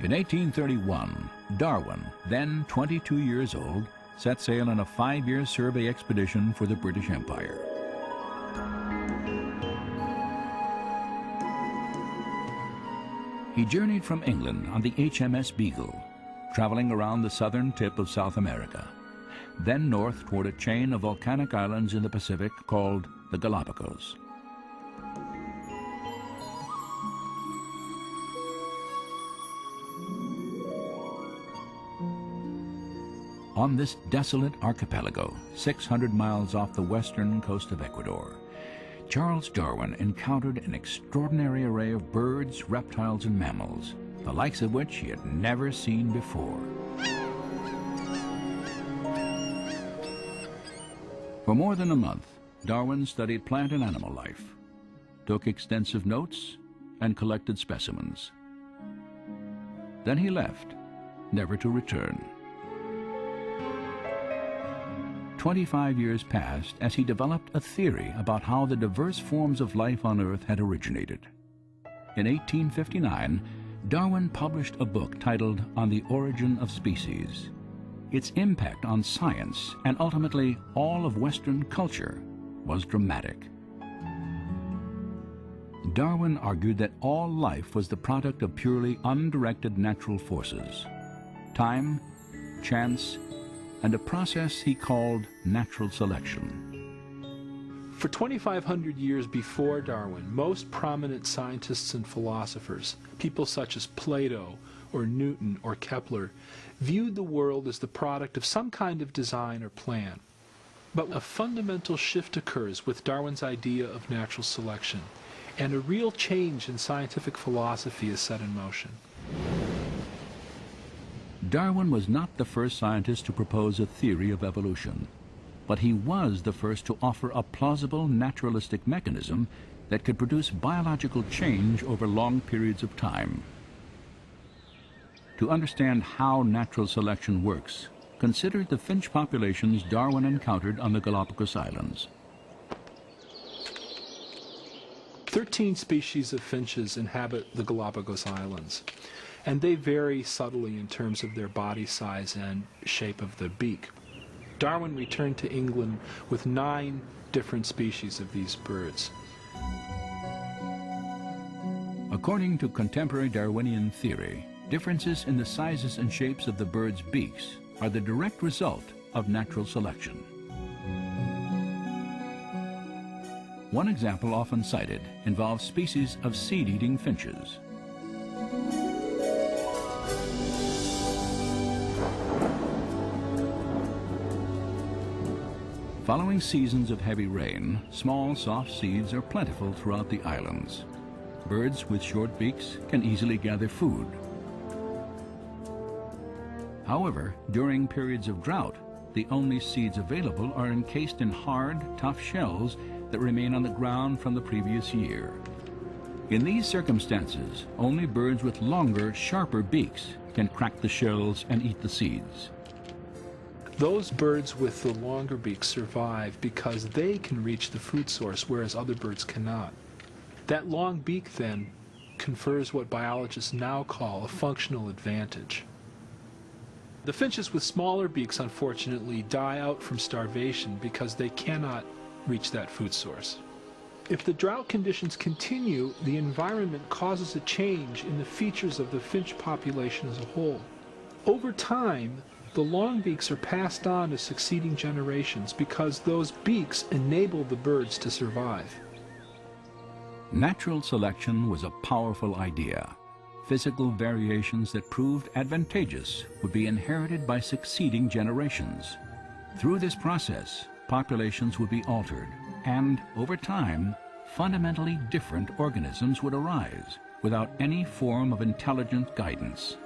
In 1831, Darwin, then 22 years old, set sail on a 5-year survey expedition for the British Empire. He journeyed from England on the HMS Beagle, traveling around the southern tip of South America, then north toward a chain of volcanic islands in the Pacific called the Galapagos. On this desolate archipelago, 600 miles off the western coast of Ecuador, Charles Darwin encountered an extraordinary array of birds, reptiles, and mammals, the likes of which he had never seen before. For more than a month, Darwin studied plant and animal life, took extensive notes, and collected specimens. Then he left, never to return. 25 years passed as he developed a theory about how the diverse forms of life on Earth had originated. In 1859, Darwin published a book titled On the Origin of Species. Its impact on science and ultimately all of Western culture was dramatic. Darwin argued that all life was the product of purely undirected natural forces, time, chance, and a process he called natural selection. For 2,500 years before Darwin, most prominent scientists and philosophers, people such as Plato or Newton or Kepler, viewed the world as the product of some kind of design or plan. But a fundamental shift occurs with Darwin's idea of natural selection, and a real change in scientific philosophy is set in motion. Darwin was not the first scientist to propose a theory of evolution, but he was the first to offer a plausible naturalistic mechanism that could produce biological change over long periods of time. To understand how natural selection works, consider the finch populations Darwin encountered on the Galapagos Islands. 13 species of finches inhabit the Galapagos Islands, and they vary subtly in terms of their body size and shape of the beak. Darwin returned to England with 9 different species of these birds. According to contemporary Darwinian theory, differences in the sizes and shapes of the birds' beaks are the direct result of natural selection. One example often cited involves species of seed-eating finches. Following seasons of heavy rain, small, soft seeds are plentiful throughout the islands. Birds with short beaks can easily gather food. However, during periods of drought, the only seeds available are encased in hard, tough shells that remain on the ground from the previous year. In these circumstances, only birds with longer, sharper beaks can crack the shells and eat the seeds. Those birds with the longer beaks survive because they can reach the food source, whereas other birds cannot. That long beak, then, confers what biologists now call a functional advantage. The finches with smaller beaks, unfortunately, die out from starvation because they cannot reach that food source. If the drought conditions continue, the environment causes a change in the features of the finch population as a whole. Over time, the long beaks are passed on to succeeding generations because those beaks enable the birds to survive. Natural selection was a powerful idea. Physical variations that proved advantageous would be inherited by succeeding generations. Through this process, populations would be altered, and over time, fundamentally different organisms would arise without any form of intelligent guidance.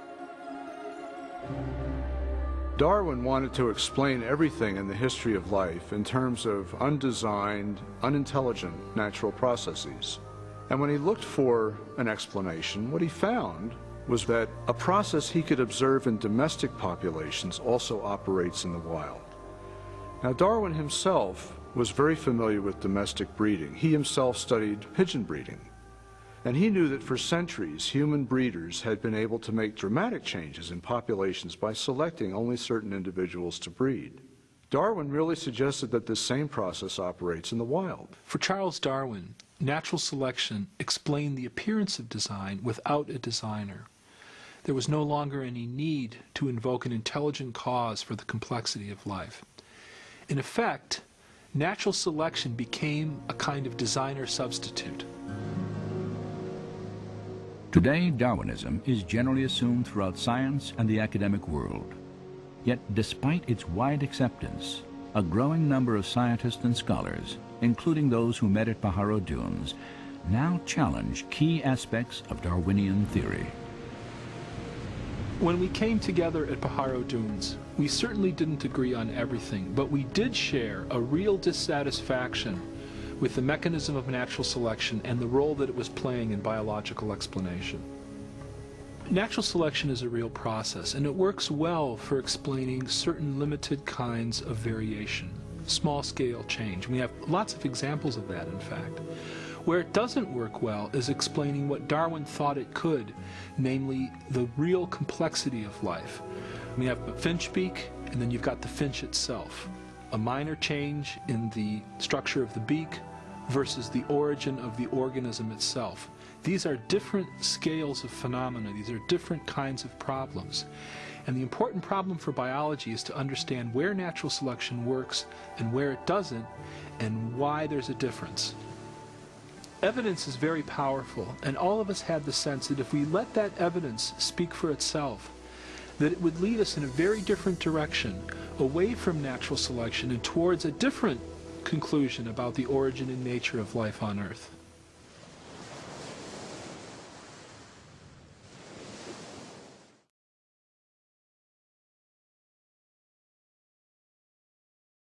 Darwin wanted to explain everything in the history of life in terms of undesigned, unintelligent natural processes. And when he looked for an explanation, what he found was that a process he could observe in domestic populations also operates in the wild. Now, Darwin himself was very familiar with domestic breeding. He himself studied pigeon breeding. And he knew that for centuries, human breeders had been able to make dramatic changes in populations by selecting only certain individuals to breed. Darwin really suggested that this same process operates in the wild. For Charles Darwin, natural selection explained the appearance of design without a designer. There was no longer any need to invoke an intelligent cause for the complexity of life. In effect, natural selection became a kind of designer substitute. Today, Darwinism is generally assumed throughout science and the academic world. Yet, despite its wide acceptance, a growing number of scientists and scholars, including those who met at Pajaro Dunes, now challenge key aspects of Darwinian theory. When we came together at Pajaro Dunes, we certainly didn't agree on everything, but we did share a real dissatisfaction with the mechanism of natural selection and the role that it was playing in biological explanation. Natural selection is a real process, and it works well for explaining certain limited kinds of variation, small-scale change. We have lots of examples of that, in fact. Where it doesn't work well is explaining what Darwin thought it could, namely the real complexity of life. We have a finch beak, and then you've got the finch itself. A minor change in the structure of the beak versus the origin of the organism itself. These are different scales of phenomena. These are different kinds of problems. And the important problem for biology is to understand where natural selection works and where it doesn't, and why there's a difference. Evidence is very powerful, and all of us had the sense that if we let that evidence speak for itself, that it would lead us in a very different direction, away from natural selection and towards a different conclusion about the origin and nature of life on Earth.